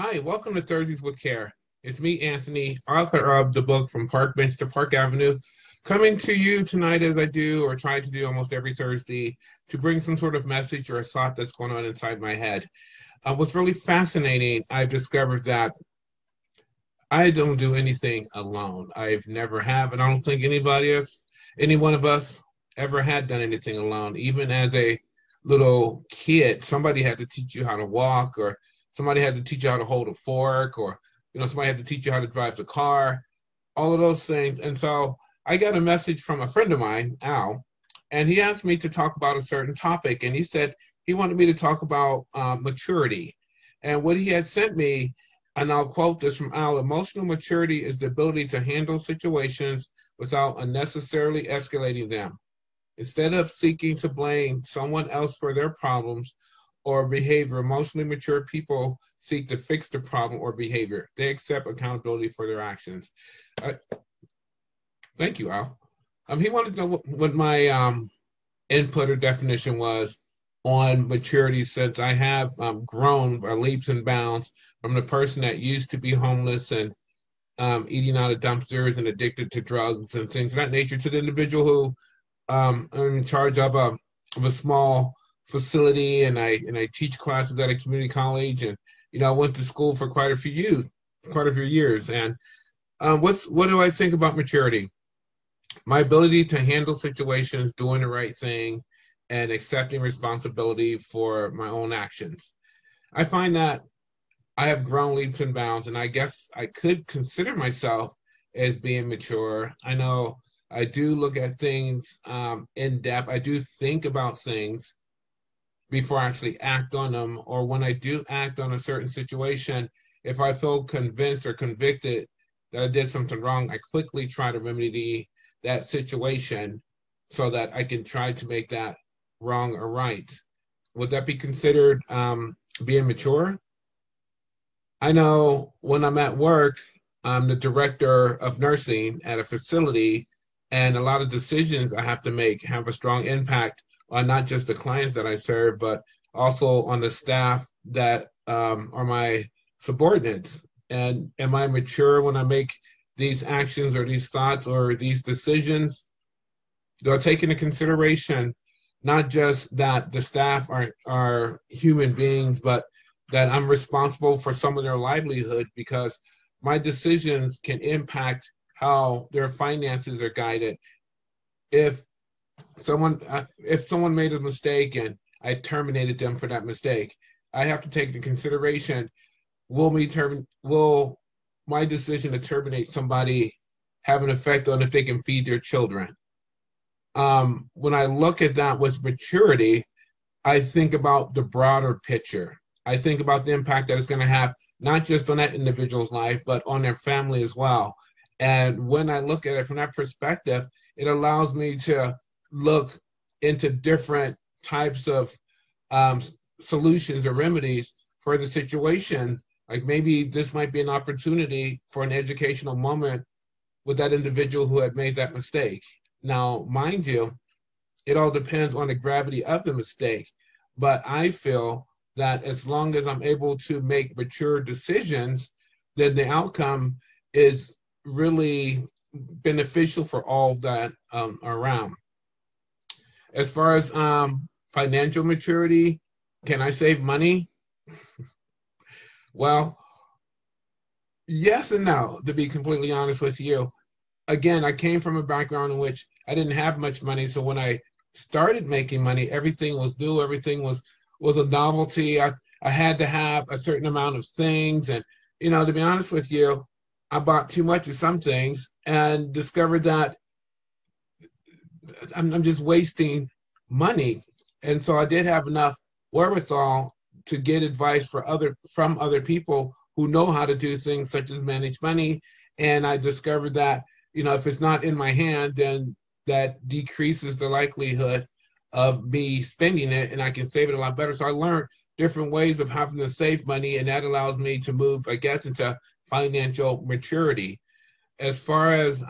Hi, welcome to Thursdays with Care. It's me, Anthony, author of the book From Park Bench to Park Avenue, coming to you tonight as I do or try to do almost every Thursday to bring some sort of message or a thought that's going on inside my head. What's really fascinating, I've discovered that I don't do anything alone. I've never have, and I don't think any one of us ever had done anything alone. Even as a little kid, somebody had to teach you how to walk, or somebody had to teach you how to hold a fork, or somebody had to teach you how to drive the car, all of those things. And so I got a message from a friend of mine, Al, and he asked me to talk about a certain topic. And he said he wanted me to talk about maturity. And what he had sent me, and I'll quote this from Al: emotional maturity is the ability to handle situations without unnecessarily escalating them. Instead of seeking to blame someone else for their problems or behavior, emotionally mature people seek to fix the problem or behavior. They accept accountability for their actions. Thank you, Al. He wanted to know what my input or definition was on maturity, since I have grown by leaps and bounds from the person that used to be homeless and eating out of dumpsters and addicted to drugs and things of that nature, to the individual who I'm in charge of a small facility, and I teach classes at a community college, and I went to school for quite a few years. And what do I think about maturity? My ability to handle situations, doing the right thing, and accepting responsibility for my own actions. I find that I have grown leaps and bounds, and I guess I could consider myself as being mature. I know I do look at things in depth. I do think about things before I actually act on them, or when I do act on a certain situation, if I feel convinced or convicted that I did something wrong, I quickly try to remedy that situation so that I can try to make that wrong or right. Would that be considered being mature? I know when I'm at work, I'm the director of nursing at a facility, and a lot of decisions I have to make have a strong impact on not just the clients that I serve, but also on the staff that are my subordinates. And am I mature when I make these actions or these thoughts or these decisions? Do I take into consideration not just that the staff are human beings, but that I'm responsible for some of their livelihood, because my decisions can impact how their finances are guided. If someone made a mistake and I terminated them for that mistake, I have to take into consideration, will my decision to terminate somebody have an effect on if they can feed their children? When I look at that with maturity, I think about the broader picture. I think about the impact that it's going to have, not just on that individual's life, but on their family as well. And when I look at it from that perspective, it allows me to look into different types of solutions or remedies for the situation. Like maybe this might be an opportunity for an educational moment with that individual who had made that mistake. Now, mind you, it all depends on the gravity of the mistake, but I feel that as long as I'm able to make mature decisions, then the outcome is really beneficial for all that around. As far as financial maturity, can I save money? Well, yes and no, to be completely honest with you. Again, I came from a background in which I didn't have much money. So when I started making money, everything was new, everything was a novelty. I had to have a certain amount of things. And, to be honest with you, I bought too much of some things and discovered that I'm just wasting money. And so I did have enough wherewithal to get advice from other people who know how to do things such as manage money. And I discovered that, if it's not in my hand, then that decreases the likelihood of me spending it, and I can save it a lot better. So I learned different ways of having to save money, and that allows me to move, I guess, into financial maturity. As far as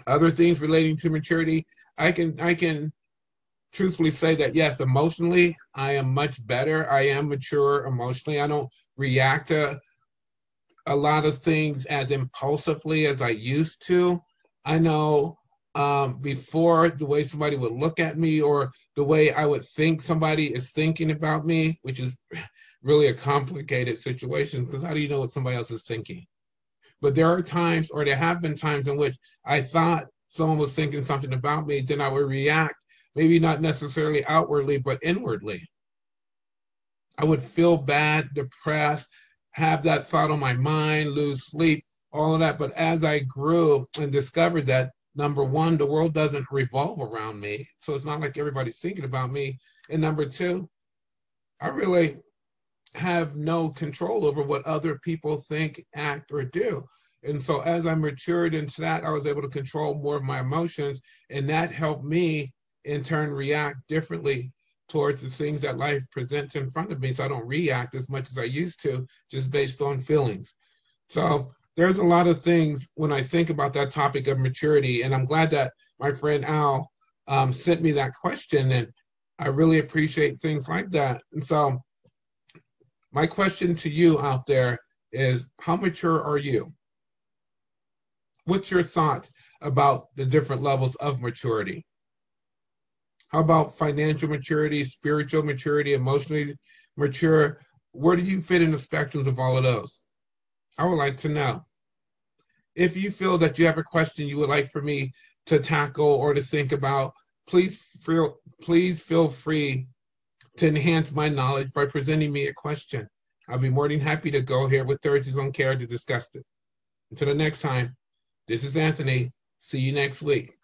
other things relating to maturity, I can truthfully say that, yes, emotionally, I am much better. I am mature emotionally. I don't react to a lot of things as impulsively as I used to. I know before the way somebody would look at me or the way I would think somebody is thinking about me, which is really a complicated situation because how do you know what somebody else is thinking? But there are times, or there have been times in which I thought someone was thinking something about me, then I would react, maybe not necessarily outwardly, but inwardly. I would feel bad, depressed, have that thought on my mind, lose sleep, all of that. But as I grew and discovered that, number one, the world doesn't revolve around me. So it's not like everybody's thinking about me. And number two, I really have no control over what other people think, act, or do. And so as I matured into that, I was able to control more of my emotions. And that helped me, in turn, react differently towards the things that life presents in front of me. So I don't react as much as I used to, just based on feelings. So there's a lot of things when I think about that topic of maturity. And I'm glad that my friend Al sent me that question. And I really appreciate things like that. And so my question to you out there is, how mature are you? What's your thoughts about the different levels of maturity? How about financial maturity, spiritual maturity, emotionally mature? Where do you fit in the spectrums of all of those? I would like to know. If you feel that you have a question you would like for me to tackle or to think about, please feel free to enhance my knowledge by presenting me a question. I'll be more than happy to go here with Thursdays on Care to discuss this. Until the next time, this is Anthony. See you next week.